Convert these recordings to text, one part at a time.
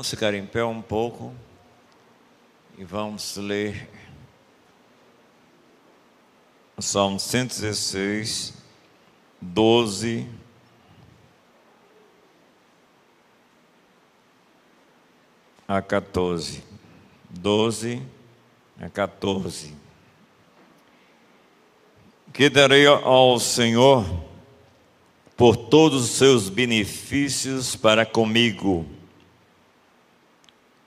Vamos ficar em pé um pouco e vamos ler o Salmo 116, 12 a 14. 12 a 14. Que darei ao Senhor por todos os seus benefícios para comigo.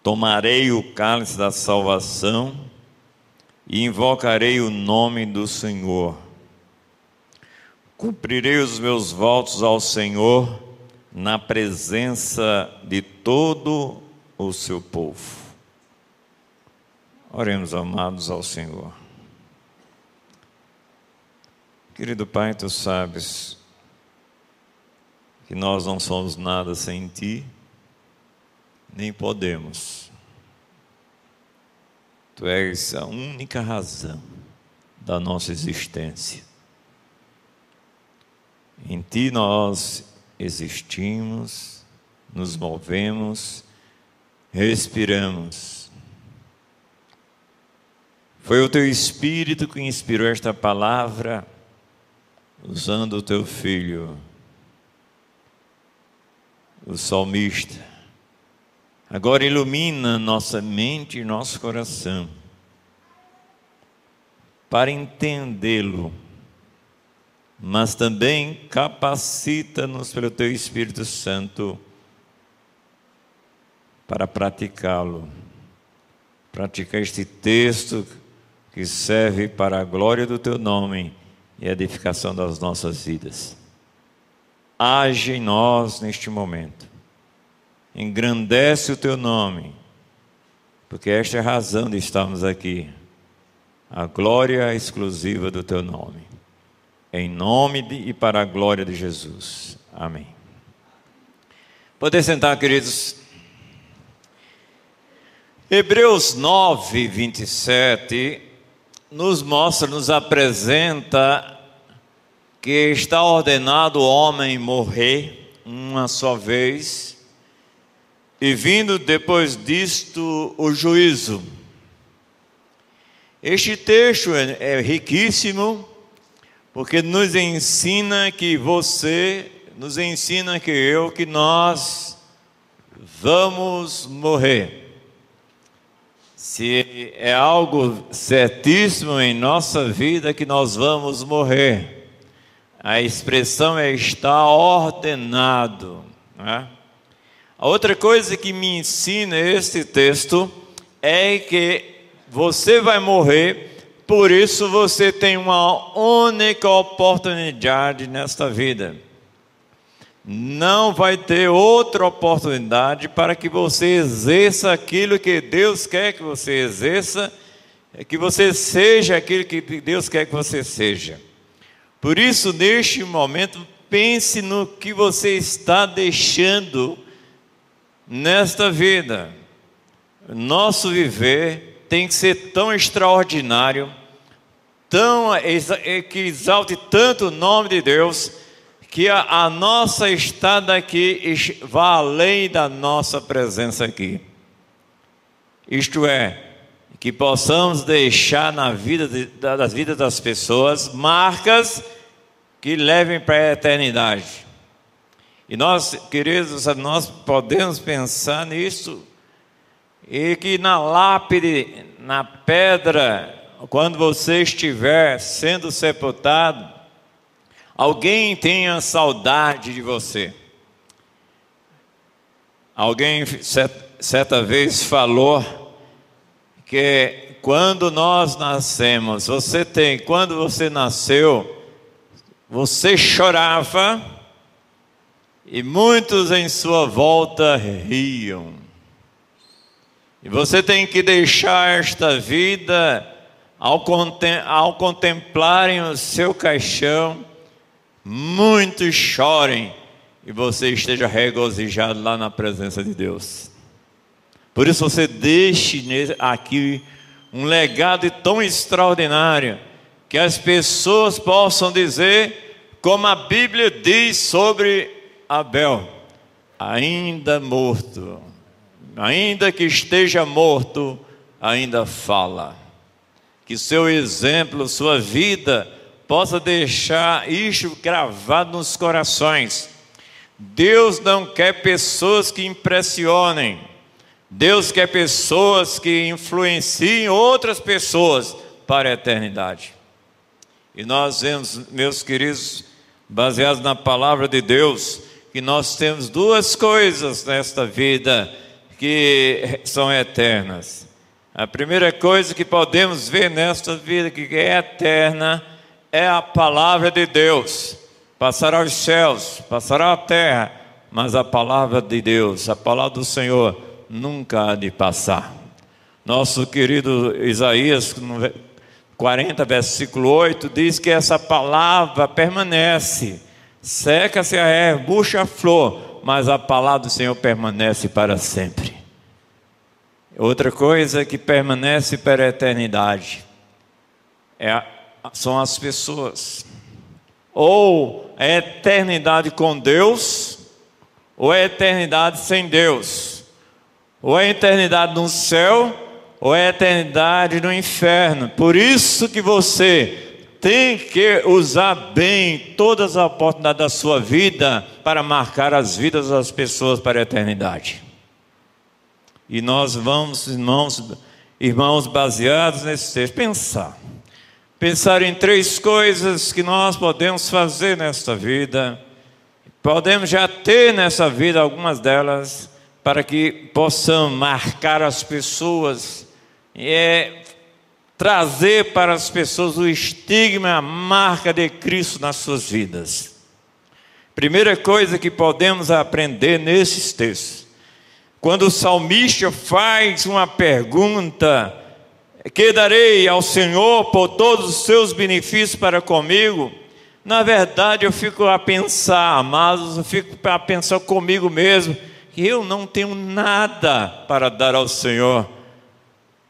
Tomarei o cálice da salvação e invocarei o nome do Senhor. Cumprirei os meus votos ao Senhor na presença de todo o seu povo. Oremos, amados, ao Senhor. Querido Pai, Tu sabes que nós não somos nada sem Ti, nem podemos. Tu és a única razão da nossa existência. Em Ti nós existimos, nos movemos, respiramos. Foi o Teu Espírito que inspirou esta palavra, usando o Teu Filho, o salmista. Agora ilumina nossa mente e nosso coração para entendê-lo, mas também capacita-nos pelo Teu Espírito Santo para praticá-lo. Praticar este texto que serve para a glória do Teu nome e a edificação das nossas vidas. Age em nós neste momento. Engrandece o Teu nome, porque esta é a razão de estarmos aqui. A glória exclusiva do Teu nome. Em nome e para a glória de Jesus. Amém. Podem sentar, queridos. Hebreus 9, 27 nos apresenta que está ordenado o homem morrer uma só vez, e vindo depois disto o juízo. Este texto é riquíssimo, porque nos ensina que que nós vamos morrer. Se é algo certíssimo em nossa vida que nós vamos morrer, a expressão é estar ordenado, né? A outra coisa que me ensina este texto é que você vai morrer, por isso você tem uma única oportunidade nesta vida. Não vai ter outra oportunidade para que você exerça aquilo que Deus quer que você exerça, que você seja aquilo que Deus quer que você seja. Por isso, neste momento, pense no que você está deixando nesta vida. Nosso viver tem que ser tão extraordinário, que exalte tanto o nome de Deus, que a nossa estada aqui vá além da nossa presença aqui. Isto é, que possamos deixar na vida das vidas das pessoas marcas que levem para a eternidade. E nós, queridos, nós podemos pensar nisso, e que na lápide, na pedra, quando você estiver sendo sepultado, alguém tenha saudade de você. Alguém certa vez falou que quando nós nascemos, quando você nasceu, você chorava e muitos em sua volta riam. E você tem que deixar esta vida, ao contemplarem o seu caixão, muitos chorem e você esteja regozijado lá na presença de Deus. Por isso você deixe aqui um legado tão extraordinário, que as pessoas possam dizer, como a Bíblia diz sobre Abel: ainda morto, ainda que esteja morto, ainda fala. Que seu exemplo, sua vida, possa deixar isto gravado nos corações. Deus não quer pessoas que impressionem. Deus quer pessoas que influenciem outras pessoas para a eternidade. E nós vemos, meus queridos, baseados na palavra de Deus, que nós temos duas coisas nesta vida que são eternas. A primeira coisa que podemos ver nesta vida que é eterna é a palavra de Deus. Passará os céus, passará a terra, mas a palavra de Deus, a palavra do Senhor, nunca há de passar. Nosso querido Isaías 40, versículo 8, diz que essa palavra permanece. Seca-se a erva, murcha a flor, mas a palavra do Senhor permanece para sempre. Outra coisa que permanece para a eternidade são as pessoas. Ou a eternidade com Deus, ou a eternidade sem Deus. Ou a eternidade no céu, ou a eternidade no inferno. Por isso que você tem que usar bem todas as oportunidades da sua vida para marcar as vidas das pessoas para a eternidade. E nós vamos, irmãos, baseados nesse texto, pensar em três coisas que nós podemos fazer nesta vida. Podemos já ter nessa vida algumas delas, para que possamos marcar as pessoas e trazer para as pessoas o estigma, a marca de Cristo nas suas vidas. Primeira coisa que podemos aprender nesses textos, quando o salmista faz uma pergunta: que darei ao Senhor por todos os seus benefícios para comigo? Na verdade eu fico a pensar, amados, eu fico a pensar comigo mesmo, que eu não tenho nada para dar ao Senhor,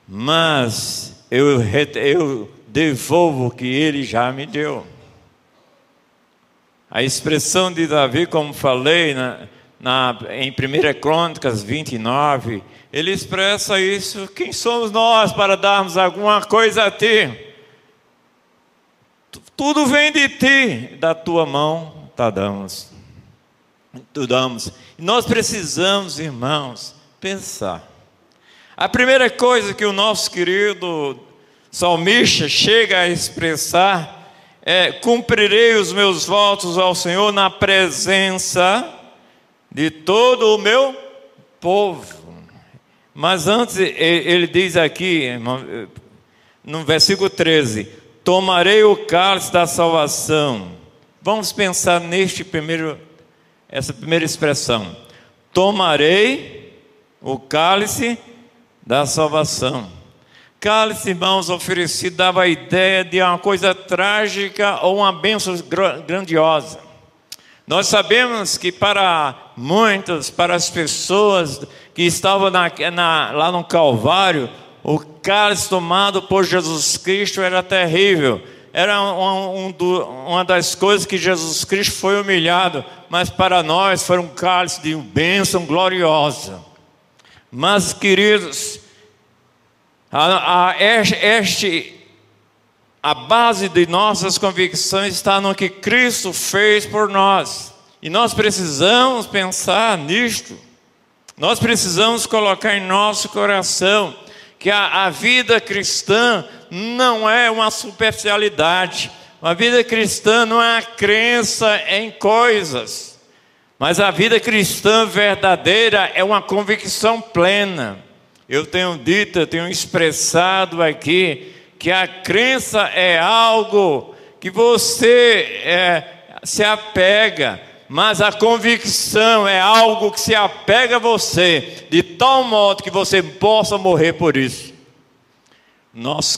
mas eu devolvo o que Ele já me deu. A expressão de Davi, como falei em 1 Crônicas 29, ele expressa isso: quem somos nós para darmos alguma coisa a ti? Tudo vem de ti, da tua mão tu damos. E nós precisamos, irmãos, pensar. A primeira coisa que o nosso querido salmista chega a expressar é: cumprirei os meus votos ao Senhor na presença de todo o meu povo. Mas antes ele diz aqui, irmão, no versículo 13: tomarei o cálice da salvação. Vamos pensar essa primeira expressão: tomarei o cálice da salvação. Cálice, irmãos, oferecido dava a ideia de uma coisa trágica ou uma bênção grandiosa. Nós sabemos que para muitas, para as pessoas que estavam lá no Calvário, o cálice tomado por Jesus Cristo era terrível. Era uma das coisas que Jesus Cristo foi humilhado, mas para nós foi um cálice de bênção gloriosa. Mas, queridos, a base de nossas convicções está no que Cristo fez por nós. E nós precisamos pensar nisto. Nós precisamos colocar em nosso coração que a vida cristã não é uma superficialidade. A vida cristã não é a crença em coisas. Mas a vida cristã verdadeira é uma convicção plena. Eu tenho expressado aqui que a crença é algo que você se apega, mas a convicção é algo que se apega a você, de tal modo que você possa morrer por isso. Os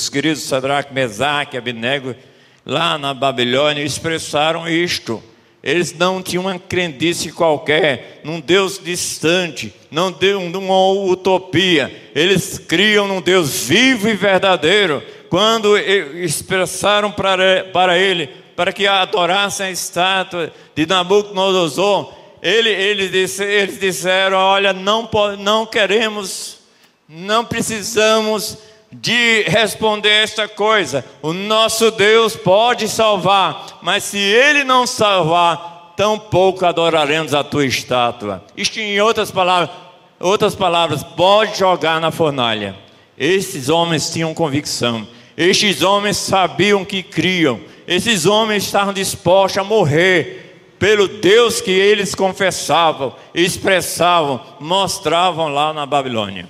queridos Sadraque, Mesaque e Abednego, lá na Babilônia, expressaram isto. Eles não tinham uma crendice qualquer, num Deus distante, numa utopia. Eles criam num Deus vivo e verdadeiro. Quando expressaram para ele, para que adorassem a estátua de Nabucodonosor, eles disseram: olha, não queremos, não precisamos de responder esta coisa. O nosso Deus pode salvar, mas se Ele não salvar, tampouco adoraremos a tua estátua. Isto, em outras palavras, pode jogar na fornalha. Esses homens tinham convicção. Estes homens sabiam que criam. Esses homens estavam dispostos a morrer pelo Deus que eles confessavam, expressavam, mostravam lá na Babilônia.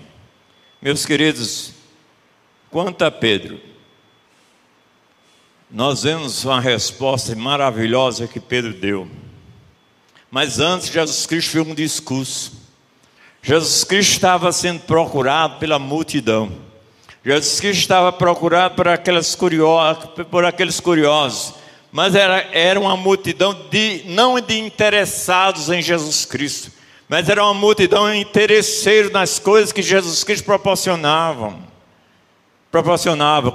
Meus queridos, quanto a Pedro, nós vemos uma resposta maravilhosa que Pedro deu. Mas antes, Jesus Cristo fez um discurso. Jesus Cristo estava sendo procurado pela multidão. Jesus Cristo estava procurado por aqueles curiosos. Mas era uma multidão não de interessados em Jesus Cristo, mas era uma multidão interesseira nas coisas que Jesus Cristo proporcionava.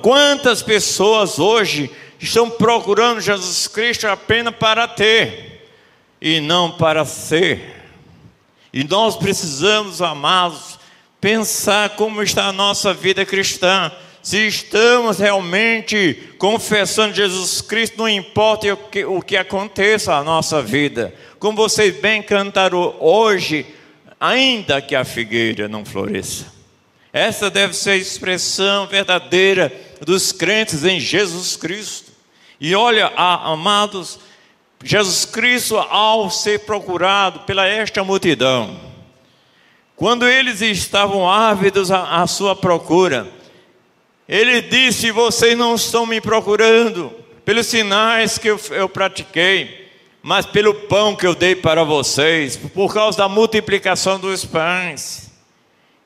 Quantas pessoas hoje estão procurando Jesus Cristo apenas para ter e não para ser? E nós precisamos, amados, pensar como está a nossa vida cristã. Se estamos realmente confessando Jesus Cristo, não importa o que aconteça na nossa vida. Como vocês bem cantaram hoje, ainda que a figueira não floresça. Essa deve ser a expressão verdadeira dos crentes em Jesus Cristo. E olha, amados, Jesus Cristo, ao ser procurado pela esta multidão, quando eles estavam ávidos à sua procura, Ele disse: vocês não estão me procurando pelos sinais que eu pratiquei, mas pelo pão que eu dei para vocês, por causa da multiplicação dos pães.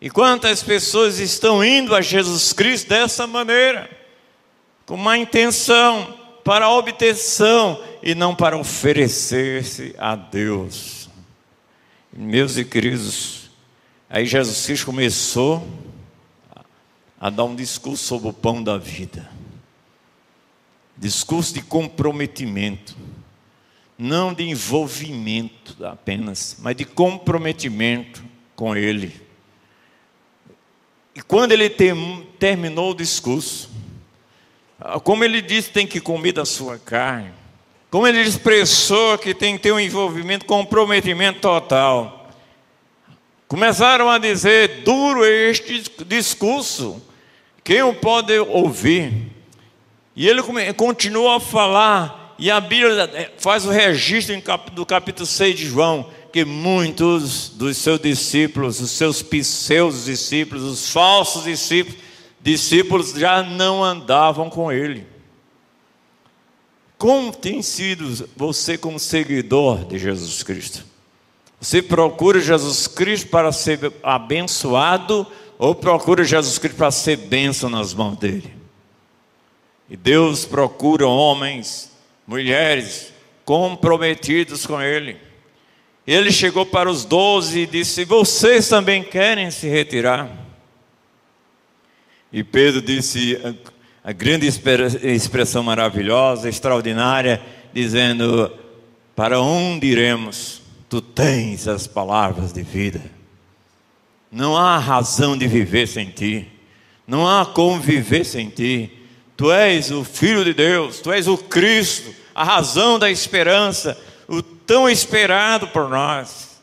E quantas pessoas estão indo a Jesus Cristo dessa maneira, com uma intenção para a obtenção e não para oferecer-se a Deus. Meus queridos, aí Jesus Cristo começou a dar um discurso sobre o pão da vida. Discurso de comprometimento. Não de envolvimento apenas, mas de comprometimento com Ele. E quando Ele terminou o discurso, como Ele disse, tem que comer da sua carne, como Ele expressou que tem que ter um envolvimento, comprometimento total, começaram a dizer: duro é este discurso, quem o pode ouvir? E ele continua a falar, e a Bíblia faz o registro do capítulo 6 de João, que muitos dos seus discípulos, os seus pseudo-discípulos, os falsos discípulos já não andavam com ele. Como tem sido você como seguidor de Jesus Cristo? Você procura Jesus Cristo para ser abençoado, ou procura Jesus Cristo para ser bênção nas mãos dele? E Deus procura homens, mulheres comprometidos com Ele. Ele chegou para os 12 e disse: vocês também querem se retirar? E Pedro disse a grande expressão maravilhosa, extraordinária, dizendo: para onde iremos? Tu tens as palavras de vida. Não há razão de viver sem ti. Não há como viver sem ti. Tu és o Filho de Deus, tu és o Cristo, a razão da esperança, o tão esperado por nós.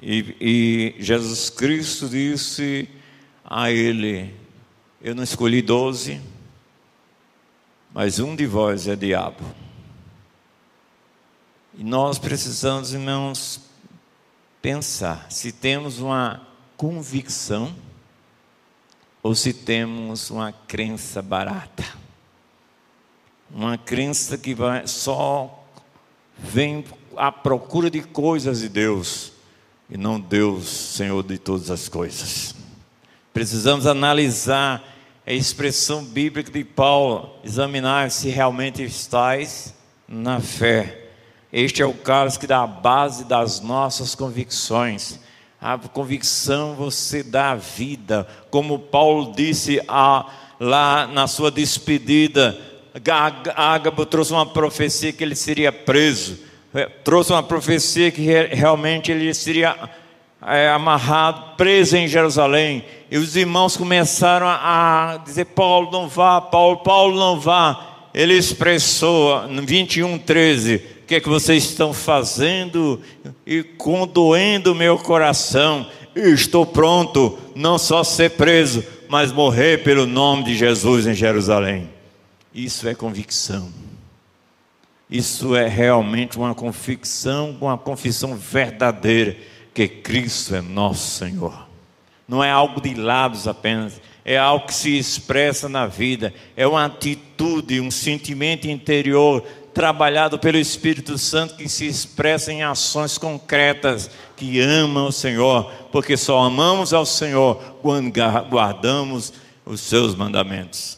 E Jesus Cristo disse a ele: eu não escolhi 12, mas um de vós é diabo. E nós precisamos, irmãos, pensar se temos uma convicção ou se temos uma crença barata. Uma crença que só vem à procura de coisas de Deus e não Deus, Senhor de todas as coisas. Precisamos analisar a expressão bíblica de Paulo, examinar se realmente estáis na fé. Este é o cálice que dá a base das nossas convicções. A convicção você dá a vida, como Paulo disse lá na sua despedida. Ágabo trouxe uma profecia que ele seria preso, trouxe uma profecia que realmente ele seria amarrado, preso em Jerusalém. E os irmãos começaram a dizer: Paulo não vá, Paulo não vá. Ele expressou no 21:13: o que é que vocês estão fazendo e condoendo o meu coração? Eu estou pronto, não só ser preso, mas morrer pelo nome de Jesus em Jerusalém. Isso é convicção. Isso é realmente uma confissão verdadeira, que Cristo é nosso Senhor. Não é algo de lábios apenas, é algo que se expressa na vida, é uma atitude, um sentimento interior, trabalhado pelo Espírito Santo, que se expressa em ações concretas, que amam o Senhor, porque só amamos ao Senhor quando guardamos os seus mandamentos.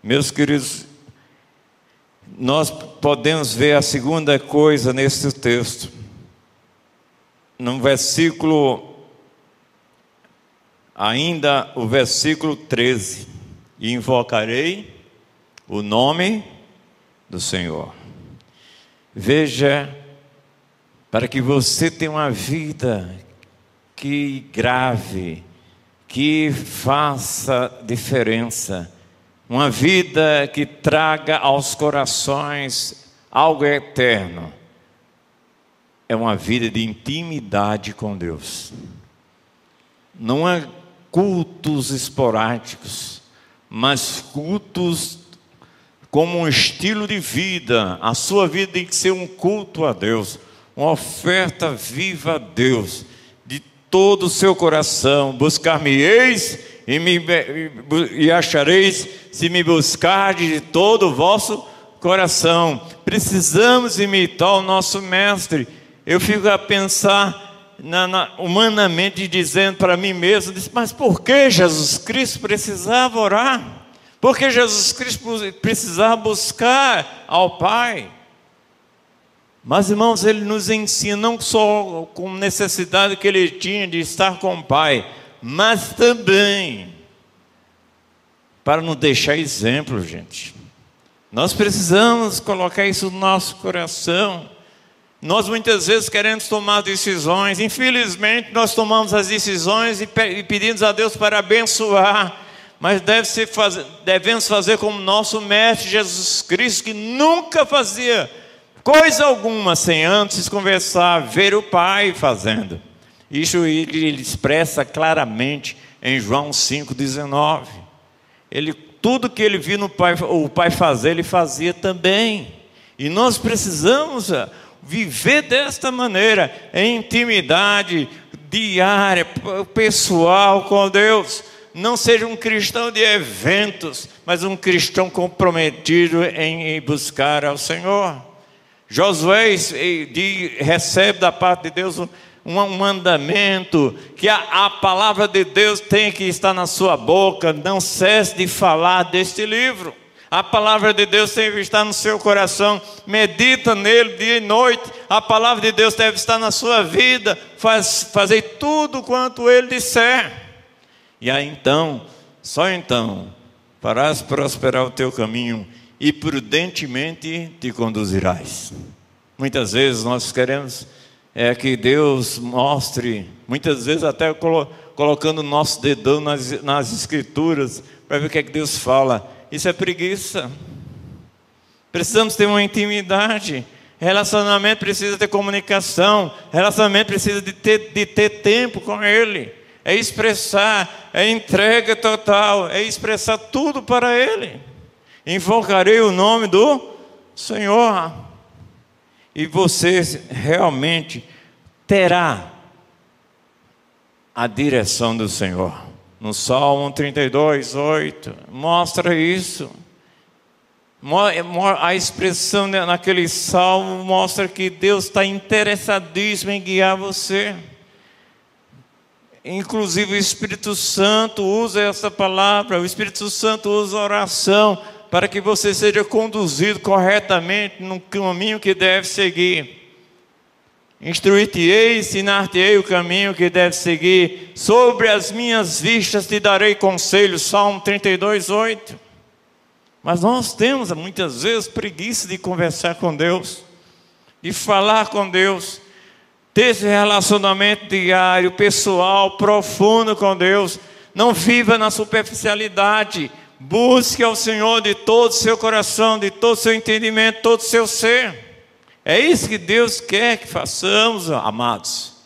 Meus queridos, nós podemos ver a segunda coisa nesse texto, no versículo, ainda o versículo 13: e invocarei o nome do Senhor. Veja, para que você tenha uma vida que grave, que faça diferença, uma vida que traga aos corações algo eterno, é uma vida de intimidade com Deus. Não é cultos esporádicos, mas cultos como um estilo de vida. A sua vida tem que ser um culto a Deus, uma oferta viva a Deus, de todo o seu coração. Buscar-me-eis e achareis, se me buscardes de todo o vosso coração. Precisamos imitar o nosso mestre. Eu fico a pensar humanamente, dizendo para mim mesmo: mas por que Jesus Cristo precisava orar? Por que Jesus Cristo precisava buscar ao Pai? Mas, irmãos, Ele nos ensina não só com necessidade que Ele tinha de estar com o Pai, mas também para nos deixar exemplo, gente. Nós precisamos colocar isso no nosso coração. Nós muitas vezes queremos tomar decisões, infelizmente nós tomamos as decisões e pedimos a Deus para abençoar, mas devemos fazer como nosso mestre Jesus Cristo, que nunca fazia coisa alguma sem antes conversar, ver o Pai fazendo. Isso ele expressa claramente em João 5,19. Tudo que ele viu o Pai fazer, ele fazia também. E nós precisamos viver desta maneira, em intimidade diária, pessoal com Deus. Não seja um cristão de eventos, mas um cristão comprometido em buscar ao Senhor. Josué recebe da parte de Deus um mandamento, que a palavra de Deus tem que estar na sua boca. Não cesse de falar deste livro. A palavra de Deus tem que estar no seu coração. Medita nele dia e noite. A palavra de Deus deve estar na sua vida. Fazer tudo quanto ele disser. E aí então, só então, farás prosperar o teu caminho e prudentemente te conduzirás. Muitas vezes nós queremos que Deus mostre, muitas vezes até colocando o nosso dedão nas escrituras, para ver o que é que Deus fala. Isso é preguiça. Precisamos ter uma intimidade. Relacionamento precisa ter comunicação. Relacionamento precisa de ter tempo com Ele. É expressar, é entrega total, é expressar tudo para Ele. Invocarei o nome do Senhor. E você realmente terá a direção do Senhor. No Salmo 32:8, mostra isso. A expressão naquele salmo mostra que Deus está interessadíssimo em guiar você. Inclusive o Espírito Santo usa essa palavra, o Espírito Santo usa a oração para que você seja conduzido corretamente no caminho que deve seguir. Instruir-te-ei, ensinar-te-ei o caminho que deve seguir. Sobre as minhas vistas te darei conselho. Salmo 32:8. Mas nós temos muitas vezes preguiça de conversar com Deus. de falar com Deus, ter esse relacionamento diário, pessoal, profundo com Deus. Não viva na superficialidade. Busque ao Senhor de todo o seu coração, de todo o seu entendimento, todo o seu ser. É isso que Deus quer que façamos, amados.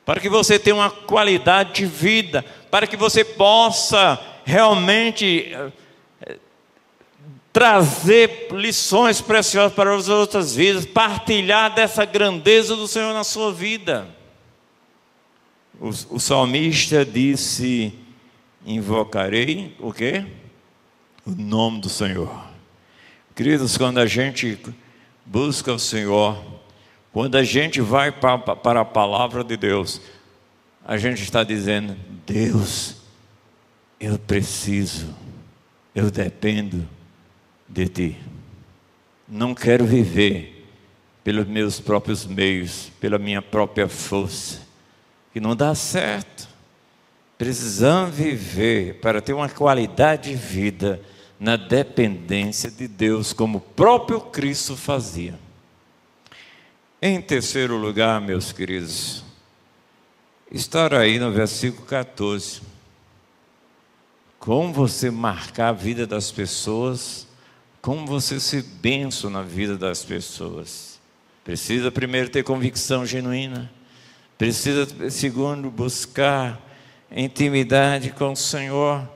Para que você tenha uma qualidade de vida, para que você possa realmente trazer lições preciosas para as outras vidas, partilhar dessa grandeza do Senhor na sua vida. O salmista disse: invocarei o quê? O nome do Senhor. Queridos, quando a gente busca o Senhor, quando a gente vai para a palavra de Deus, a gente está dizendo: Deus, eu preciso, eu dependo de Ti. Não quero viver pelos meus próprios meios, pela minha própria força, que não dá certo. Precisamos viver para ter uma qualidade de vida na dependência de Deus, como o próprio Cristo fazia. Em terceiro lugar, meus queridos, estar aí no versículo 14. Como você marcar a vida das pessoas, como você ser bênção na vida das pessoas. Precisa primeiro ter convicção genuína. Precisa, segundo, buscar intimidade com o Senhor.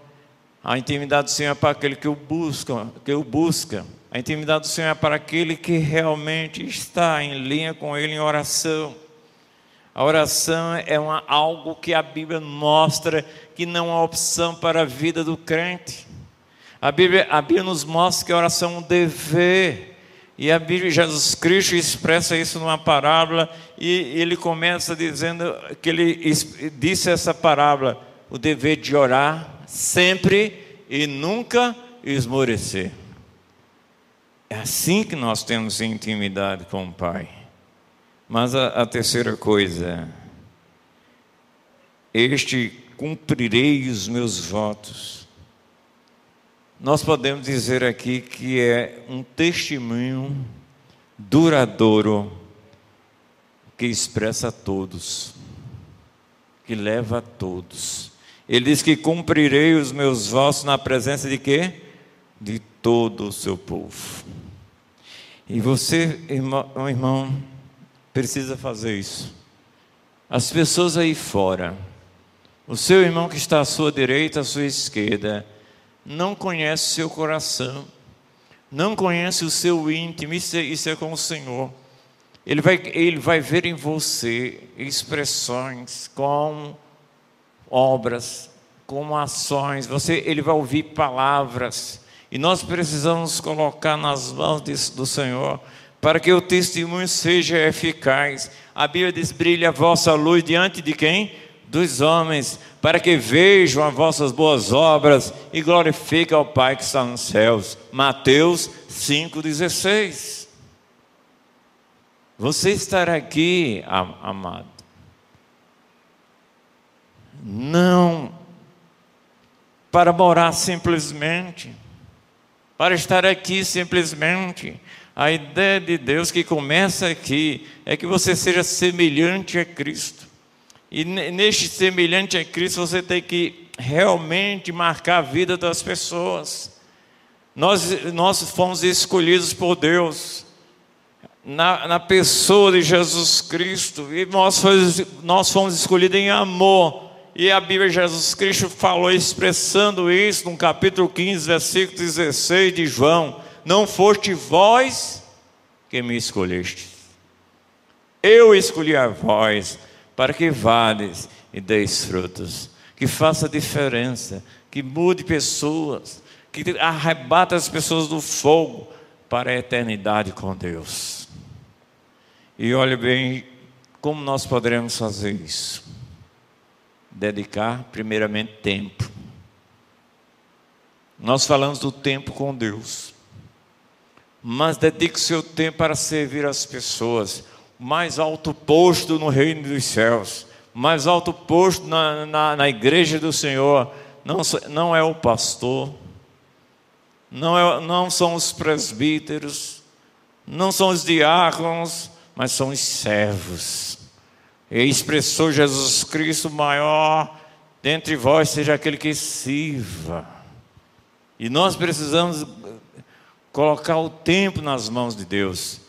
A intimidade do Senhor é para aquele que o busca. A intimidade do Senhor é para aquele que realmente está em linha com Ele em oração. A oração é algo que a Bíblia mostra que não é opção para a vida do crente. A Bíblia nos mostra que a oração é um dever. E a Bíblia, Jesus Cristo expressa isso numa parábola, e ele começa dizendo que ele disse essa parábola: o dever de orar sempre e nunca esmorecer. É assim que nós temos intimidade com o Pai. Mas a terceira coisa: cumprirei os meus votos. Nós podemos dizer aqui que é um testemunho duradouro, que expressa a todos, que leva a todos. Ele diz que cumprirei os meus votos na presença de quê? De todo o seu povo. E você, irmão, precisa fazer isso. As pessoas aí fora, o seu irmão que está à sua direita, à sua esquerda, não conhece o seu coração, não conhece o seu íntimo. Isso é com o Senhor. Ele vai ver em você expressões como obras, como ações. Ele vai ouvir palavras, e nós precisamos colocar nas mãos do Senhor, para que o testemunho seja eficaz. A Bíblia diz: brilha a vossa luz diante de quem? Dos homens, para que vejam as vossas boas obras e glorifiquem ao Pai que está nos céus. Mateus 5,16. Você estará aqui, amado, não para morar simplesmente, para estar aqui simplesmente. A ideia de Deus que começa aqui é que você seja semelhante a Cristo. E neste semelhante a Cristo, você tem que realmente marcar a vida das pessoas. Nós fomos escolhidos por Deus na pessoa de Jesus Cristo, e nós fomos escolhidos em amor. E a Bíblia, Jesus Cristo falou, expressando isso no capítulo 15, versículo 16 de João: não foste vós que me escolheste, eu escolhi a vós, para que vades e deis frutos, que faça diferença, que mude pessoas, que arrebata as pessoas do fogo para a eternidade com Deus. E olha bem, como nós poderemos fazer isso? Dedicar primeiramente tempo. Nós falamos do tempo com Deus, mas dedique o seu tempo para servir as pessoas. O mais alto posto no reino dos céus, o mais alto posto na igreja do Senhor, não é o pastor, não são os presbíteros, não são os diáconos, mas são os servos. E expressou Jesus Cristo: maior dentre vós seja aquele que sirva. E nós precisamos colocar o tempo nas mãos de Deus.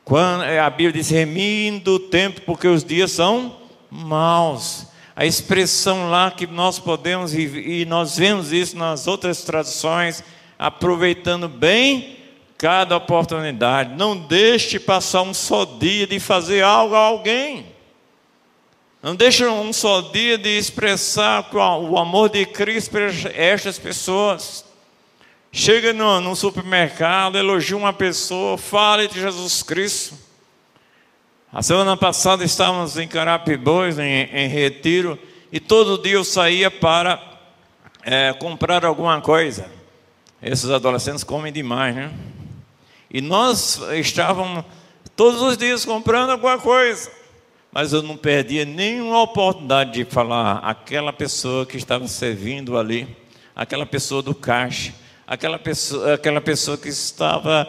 Quando a Bíblia diz: remindo o tempo, porque os dias são maus. A expressão lá que nós podemos, e nós vemos isso nas outras traduções, aproveitando bem cada oportunidade. Não deixe passar um só dia de fazer algo a alguém. Não deixe um só dia de expressar o amor de Cristo para estas pessoas. Chega no supermercado, elogia uma pessoa, fale de Jesus Cristo. A semana passada estávamos em Carapibóis, em retiro, e todo dia eu saía para comprar alguma coisa. Esses adolescentes comem demais, né? E nós estávamos todos os dias comprando alguma coisa, mas eu não perdia nenhuma oportunidade de falar aquela pessoa que estava servindo ali, aquela pessoa do caixa, aquela pessoa que estava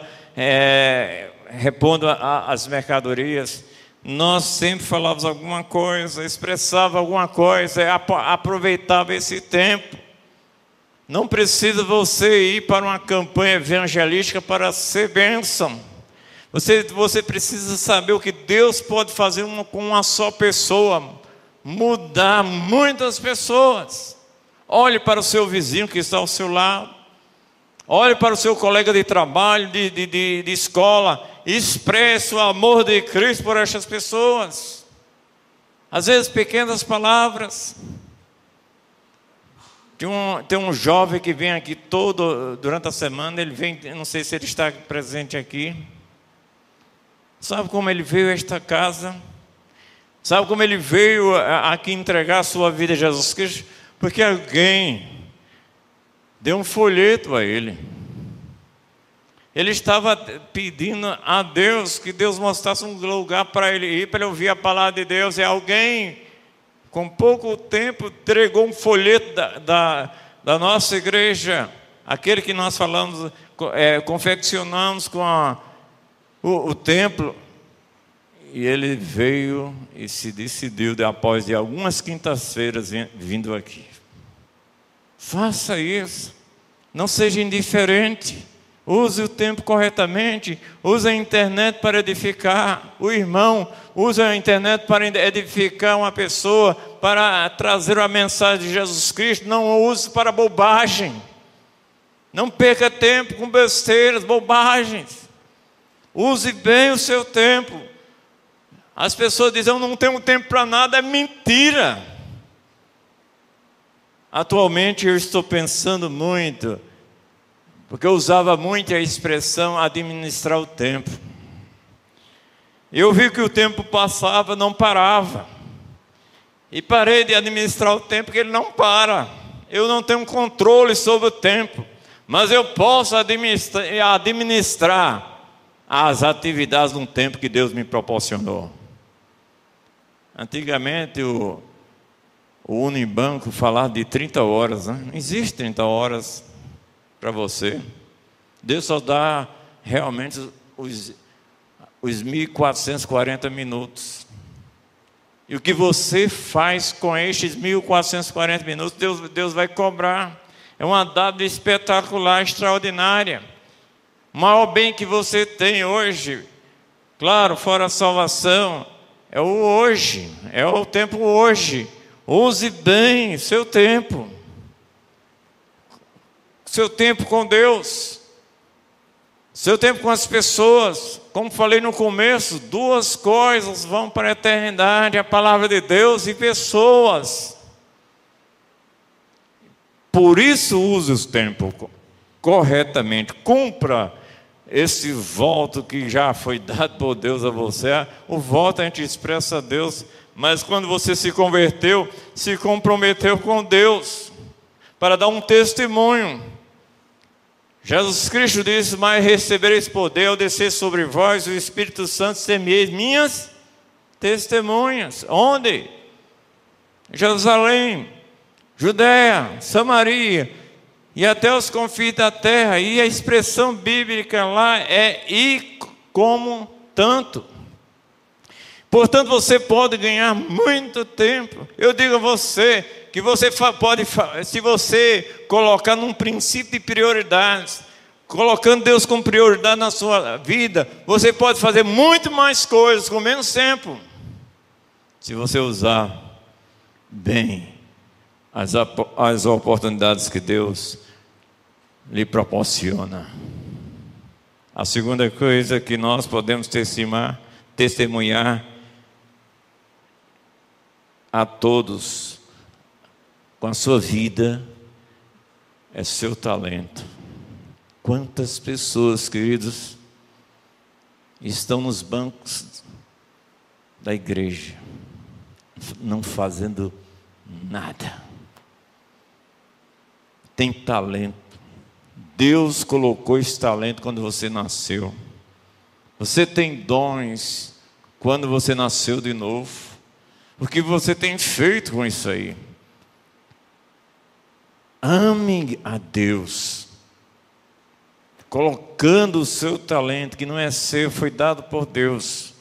repondo as mercadorias. Nós sempre falávamos alguma coisa, expressava alguma coisa, aproveitava esse tempo. Não precisa você ir para uma campanha evangelística para ser bênção. Você precisa saber o que Deus pode fazer com uma só pessoa, mudar muitas pessoas. Olhe para o seu vizinho que está ao seu lado. Olhe para o seu colega de trabalho, de escola. Expresse o amor de Cristo por estas pessoas. Às vezes pequenas palavras. Tem um jovem que vem aqui durante a semana. Ele vem, não sei se ele está presente aqui. Sabe como ele veio a esta casa? Sabe como ele veio aqui entregar a sua vida a Jesus Cristo? Porque alguém deu um folheto a ele. Ele estava pedindo a Deus que Deus mostrasse um lugar para ele ir, para ele ouvir a palavra de Deus. E alguém, com pouco tempo, entregou um folheto da nossa igreja, aquele que nós falamos, confeccionamos com o templo. E ele veio e se decidiu, após de algumas quintas-feiras, vindo aqui. Faça isso. Não seja indiferente. Use o tempo corretamente. Use a internet para edificar o irmão. Use a internet para edificar uma pessoa, para trazer a mensagem de Jesus Cristo. Não use para bobagem. Não perca tempo com besteiras, bobagens. Use bem o seu tempo. As pessoas dizem: eu não tenho tempo para nada. É mentira. Atualmente eu estou pensando muito, porque eu usava muito a expressão administrar o tempo. Eu vi que o tempo passava, não parava. E parei de administrar o tempo, porque ele não para. Eu não tenho controle sobre o tempo, mas eu posso administrar as atividades num tempo que Deus me proporcionou. Antigamente o Unibanco falava de 30 horas, né? Não existe 30 horas para você. Deus só dá realmente os 1.440 minutos. E o que você faz com estes 1.440 minutos, Deus vai cobrar. É uma dádiva espetacular, extraordinária. O maior bem que você tem hoje, claro, fora a salvação, é o hoje, é o tempo hoje. Use bem seu tempo com Deus, seu tempo com as pessoas. Como falei no começo, duas coisas vão para a eternidade: a palavra de Deus e pessoas. Por isso use o tempo corretamente, cumpra esse voto que já foi dado por Deus a você. O voto a gente expressa a Deus, mas quando você se converteu, se comprometeu com Deus para dar um testemunho. Jesus Cristo disse: mas recebereis poder ao descer sobre vós o Espírito Santo, semeis minhas testemunhas. Onde? Jerusalém, Judeia, Samaria e até os confins da terra. E a expressão bíblica lá é: e como tanto. Portanto, você pode ganhar muito tempo. Eu digo a você que você pode, se você colocar num princípio de prioridades, colocando Deus como prioridade na sua vida, você pode fazer muito mais coisas com menos tempo, se você usar bem as oportunidades que Deus lhe proporciona. A segunda coisa que nós podemos testemunhar a todos com a sua vida é seu talento. Quantas pessoas, queridos, estão nos bancos da igreja, não fazendo nada. Tem talento. Deus colocou esse talento quando você nasceu. Você tem dons quando você nasceu de novo. O que você tem feito com isso aí? Ame a Deus, colocando o seu talento, que não é seu, foi dado por Deus,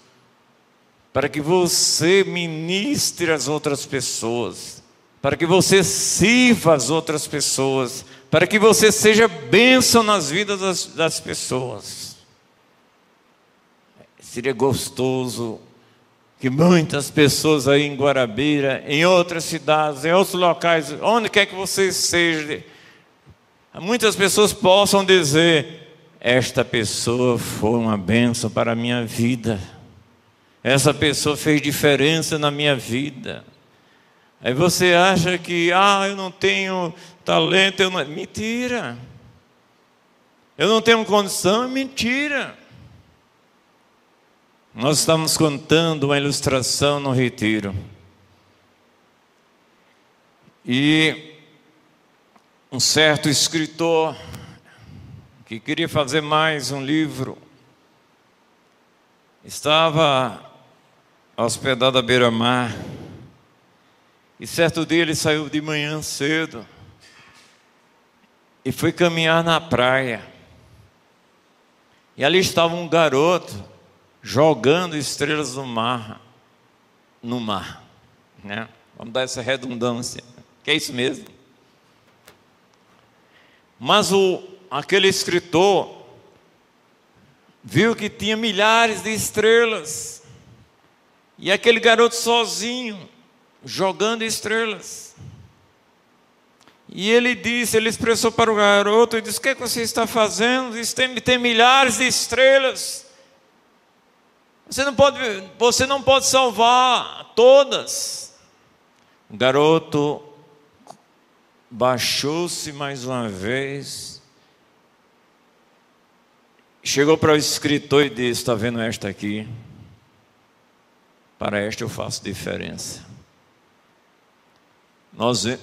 para que você ministre às outras pessoas, para que você sirva as outras pessoas, para que você seja bênção nas vidas das pessoas. Seria gostoso que muitas pessoas aí em Guarabira, em outras cidades, em outros locais, onde quer que você seja, muitas pessoas possam dizer: esta pessoa foi uma bênção para a minha vida, essa pessoa fez diferença na minha vida. Aí você acha que, eu não tenho talento, mentira. Eu não tenho condição, mentira. Nós estamos contando uma ilustração no retiro. E um certo escritor que queria fazer mais um livro estava hospedado à beira-mar. E certo dia ele saiu de manhã cedo e foi caminhar na praia. E ali estava um garoto jogando estrelas no mar, né? Vamos dar essa redundância, que é isso mesmo. Mas aquele escritor viu que tinha milhares de estrelas, e aquele garoto sozinho, jogando estrelas. E ele expressou para o garoto, e disse: o que é que você está fazendo? Tem milhares de estrelas. Você não pode salvar todas. O garoto baixou-se mais uma vez, chegou para o escritor e disse: está vendo esta aqui? Para esta eu faço diferença.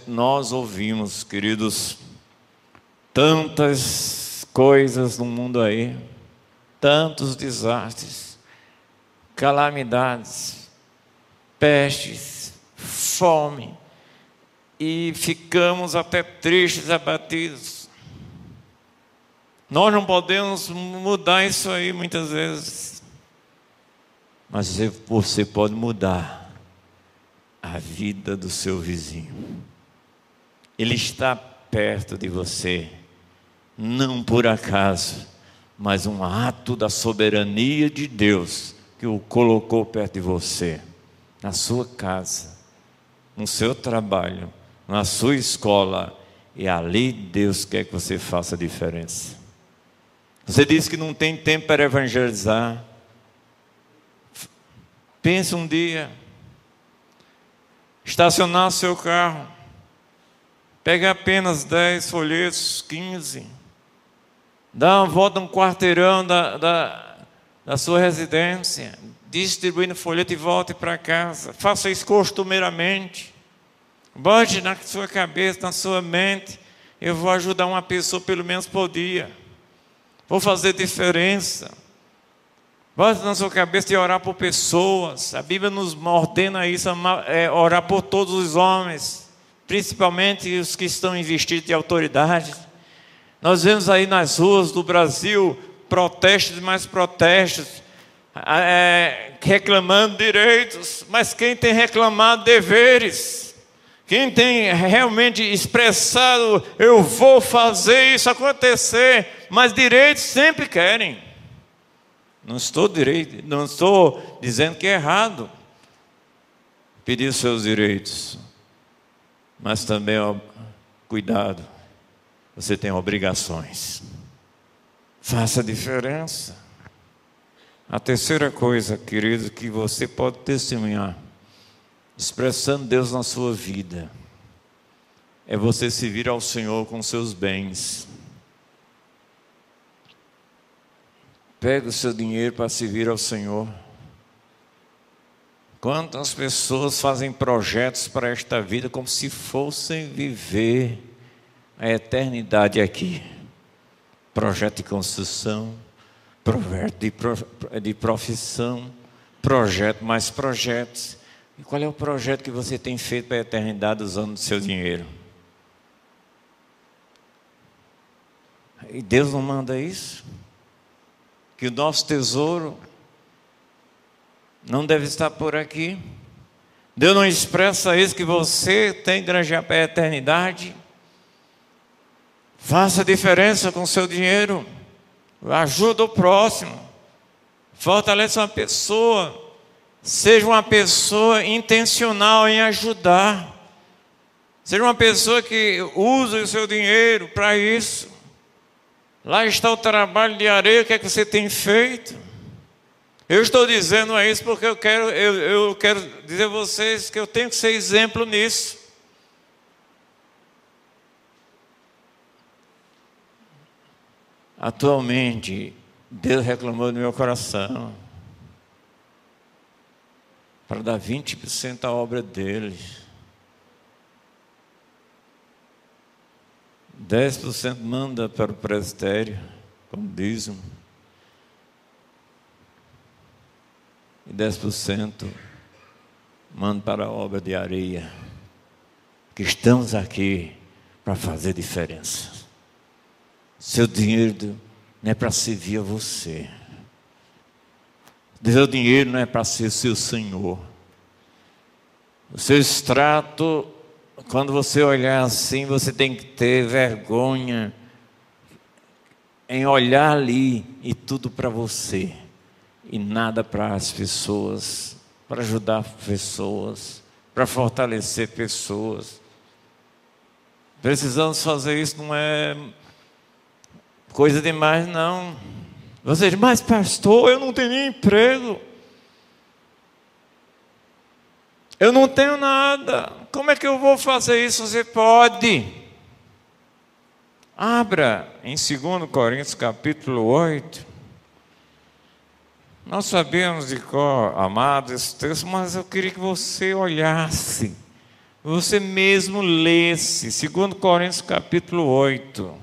Nós ouvimos, queridos, tantas coisas no mundo aí, tantos desastres, calamidades, pestes, fome, e ficamos até tristes, abatidos. Nós não podemos mudar isso aí muitas vezes, mas você pode mudar a vida do seu vizinho. Ele está perto de você, não por acaso, mas um ato da soberania de Deus que o colocou perto de você, na sua casa, no seu trabalho, na sua escola, e ali Deus quer que você faça a diferença. Você diz que não tem tempo para evangelizar. Pense um dia, estacionar seu carro, pegar apenas 10 folhetos, 15, dar uma volta no quarteirão da sua residência, distribuindo folheto e volte para casa. Faça isso costumeiramente. Bote na sua cabeça, na sua mente: eu vou ajudar uma pessoa pelo menos por dia, vou fazer diferença. Bote na sua cabeça e orar por pessoas. A Bíblia nos ordena isso, orar por todos os homens, principalmente os que estão investidos de autoridade. Nós vemos aí nas ruas do Brasil protestos e mais protestos. reclamando direitos, mas quem tem reclamado deveres, quem tem realmente expressado, eu vou fazer isso acontecer, mas direitos sempre querem. Não estou dizendo que é errado pedir os seus direitos, mas também, cuidado, você tem obrigações. Faça a diferença. A terceira coisa, querido, que você pode testemunhar, expressando Deus na sua vida, é você se vir ao Senhor com seus bens. Pega o seu dinheiro para servir ao Senhor. Quantas pessoas fazem projetos para esta vida como se fossem viver a eternidade aqui? Projeto de construção, projeto de profissão, projeto mais projetos. E qual é o projeto que você tem feito para a eternidade usando o seu dinheiro? E Deus não manda isso? Que o nosso tesouro não deve estar por aqui? Deus não expressa isso, que você tem que granjear para a eternidade? Faça diferença com o seu dinheiro. Ajuda o próximo. Fortaleça uma pessoa. Seja uma pessoa intencional em ajudar. Seja uma pessoa que use o seu dinheiro para isso. Lá está o trabalho de areia, o que é que você tem feito? Eu estou dizendo isso porque eu quero dizer a vocês que eu tenho que ser exemplo nisso. Atualmente, Deus reclamou do meu coração para dar 20% à obra dele. 10% manda para o presbitério, como dízimo. E 10% manda para a obra de areia. Que estamos aqui para fazer diferença. Seu dinheiro não é para servir a você. Seu dinheiro não é para ser seu senhor. O seu extrato, quando você olhar assim, você tem que ter vergonha em olhar ali e tudo para você. E nada para as pessoas, para ajudar pessoas, para fortalecer pessoas. Precisamos fazer isso, não é coisa demais, não. Você diz, mas pastor, eu não tenho nem emprego. Eu não tenho nada. Como é que eu vou fazer isso? Você pode. Abra em 2 Coríntios capítulo 8. Nós sabemos de cor, amados, esse texto, mas eu queria que você olhasse, você mesmo lesse, 2 Coríntios capítulo 8.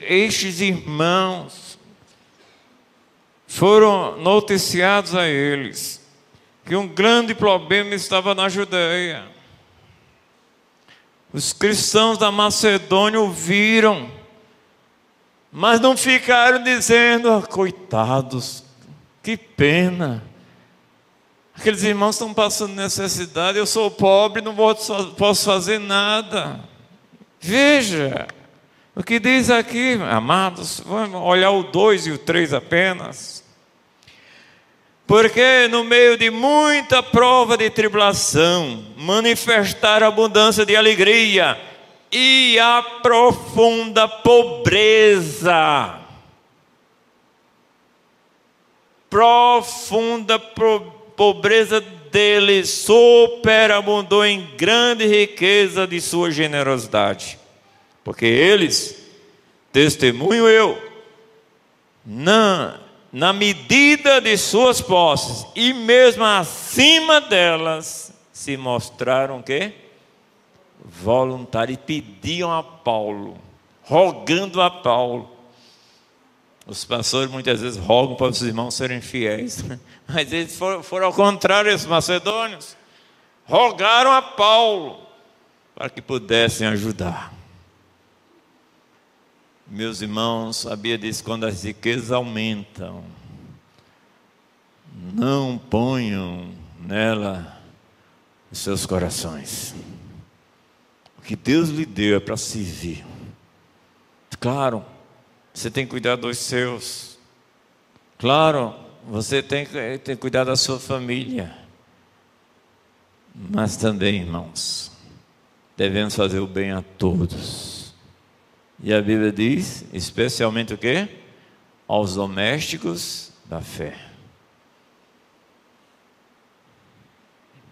Estes irmãos, foram noticiados a eles, que um grande problema estava na Judeia. Os cristãos da Macedônia ouviram, mas não ficaram dizendo, coitados, que pena. Aqueles irmãos estão passando necessidade, eu sou pobre, não posso fazer nada. Veja, o que diz aqui, amados, vamos olhar o 2 e o 3 apenas. Porque no meio de muita prova de tribulação, manifestar abundância de alegria, e a profunda pobreza. Pobreza deles superabundou em grande riqueza de sua generosidade. Porque eles, testemunho eu, na medida de suas posses, e mesmo acima delas, se mostraram o quê? Voluntários, e pediam a Paulo, rogando a Paulo. Os pastores muitas vezes rogam para os irmãos serem fiéis, mas eles foram ao contrário, esses macedônios, rogaram a Paulo para que pudessem ajudar. Meus irmãos, sabia disso? Quando as riquezas aumentam, não ponham nela os seus corações. O que Deus lhe deu é para servir. Claro, você tem que cuidar dos seus. Claro, você tem que cuidar da sua família. Mas também, irmãos, devemos fazer o bem a todos. E a Bíblia diz, especialmente o quê? Aos domésticos da fé.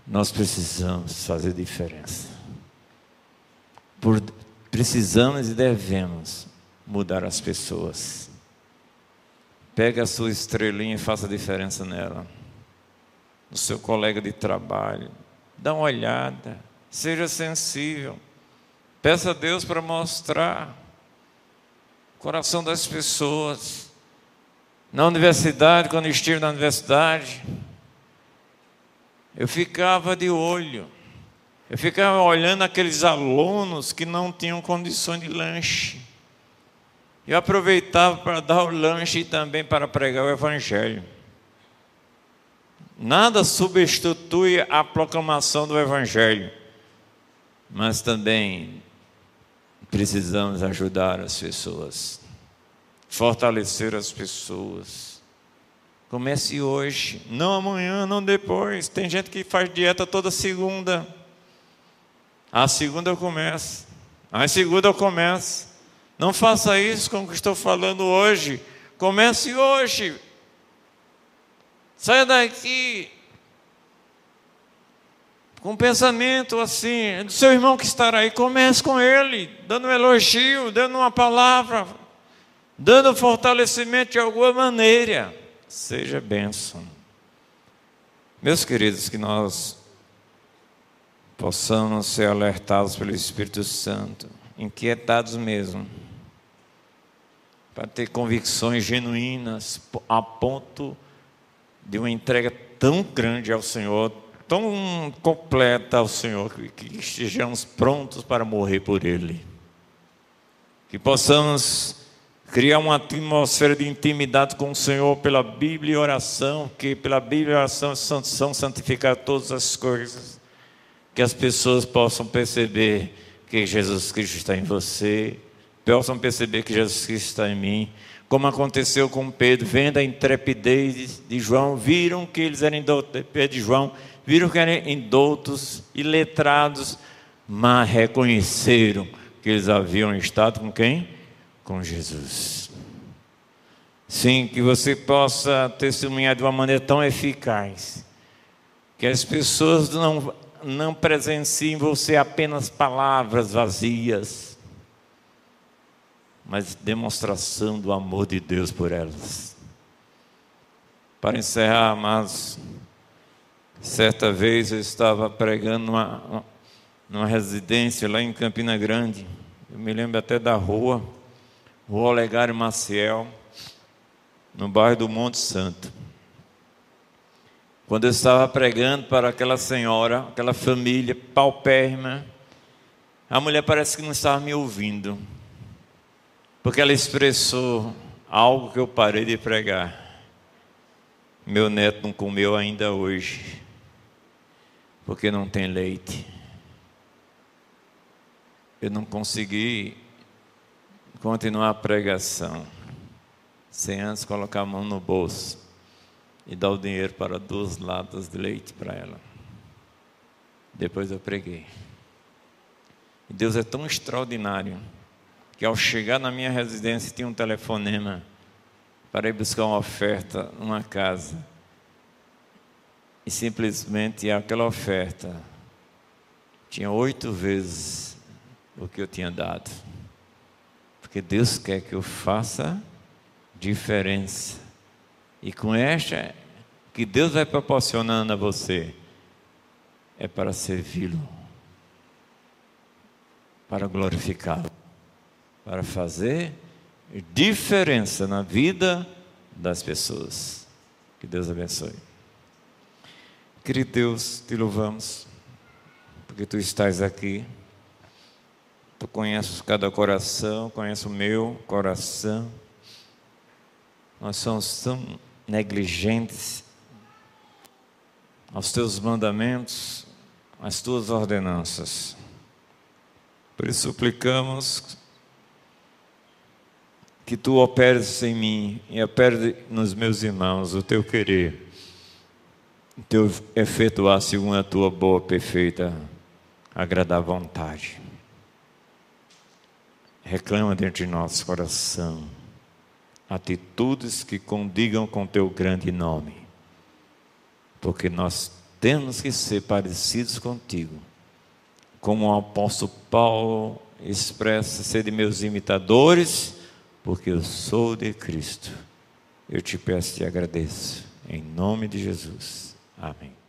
Nós precisamos fazer diferença. Precisamos e devemos mudar as pessoas. Pega a sua estrelinha e faça diferença nela. No seu colega de trabalho. Dá uma olhada. Seja sensível. Peça a Deus para mostrar o coração das pessoas. Na universidade, quando estive na universidade, eu ficava de olho. Eu ficava olhando aqueles alunos que não tinham condições de lanche. Eu aproveitava para dar o lanche e também para pregar o Evangelho. Nada substitui a proclamação do Evangelho, mas também precisamos ajudar as pessoas, fortalecer as pessoas. Comece hoje, não amanhã, não depois. Tem gente que faz dieta toda segunda. A segunda eu começo, a segunda eu começo. Não faça isso com o que estou falando hoje. Comece hoje. Saia daqui com um pensamento assim, do seu irmão que estará aí. Comece com ele, dando um elogio, dando uma palavra, dando fortalecimento de alguma maneira. Seja bênção. Meus queridos, que nós possamos ser alertados pelo Espírito Santo, inquietados mesmo, para ter convicções genuínas a ponto de uma entrega tão grande ao Senhor, tão completa ao Senhor, que estejamos prontos para morrer por Ele. Que possamos criar uma atmosfera de intimidade com o Senhor pela Bíblia e oração, que pela Bíblia e oração são santificar todas as coisas, que as pessoas possam perceber que Jesus Cristo está em você, possam perceber que Jesus Cristo está em mim, como aconteceu com Pedro, vendo a intrepidez de João, viram que eles eram indoutos, Pedro e João, viram que eram indoutos e letrados, mas reconheceram que eles haviam estado com quem? Com Jesus. Sim, que você possa testemunhar de uma maneira tão eficaz, que as pessoas não presenciem você apenas palavras vazias, mas demonstração do amor de Deus por elas. Para encerrar, amados, certa vez eu estava pregando numa residência lá em Campina Grande. Eu me lembro até da rua Olegário Maciel, no bairro do Monte Santo. Quando eu estava pregando para aquela senhora, aquela família paupérrima, a mulher parece que não estava me ouvindo, porque ela expressou algo que eu parei de pregar. Meu neto não comeu ainda hoje, porque não tem leite. Eu não consegui continuar a pregação sem antes colocar a mão no bolso e dar o dinheiro para 2 latas de leite para ela. Depois eu preguei. E Deus é tão extraordinário que ao chegar na minha residência tinha um telefonema para ir buscar uma oferta numa casa. E simplesmente aquela oferta tinha 8 vezes o que eu tinha dado. Porque Deus quer que eu faça diferença. E com esta que Deus vai proporcionando a você, é para servi-lo, para glorificá-lo, para fazer diferença na vida das pessoas. Que Deus abençoe. Querido Deus, te louvamos, porque tu estás aqui. Tu conheces cada coração, conheces o meu coração. Nós somos tão negligentes aos teus mandamentos, às tuas ordenanças. Por isso suplicamos que tu operes em mim e opere nos meus irmãos o teu querer, o teu efetuar segundo a tua boa, perfeita, agradável vontade. Reclama dentro de nosso coração atitudes que condigam com teu grande nome, porque nós temos que ser parecidos contigo, como o apóstolo Paulo expressa: sede meus imitadores, porque eu sou de Cristo. Eu te peço e te agradeço, em nome de Jesus. Amém.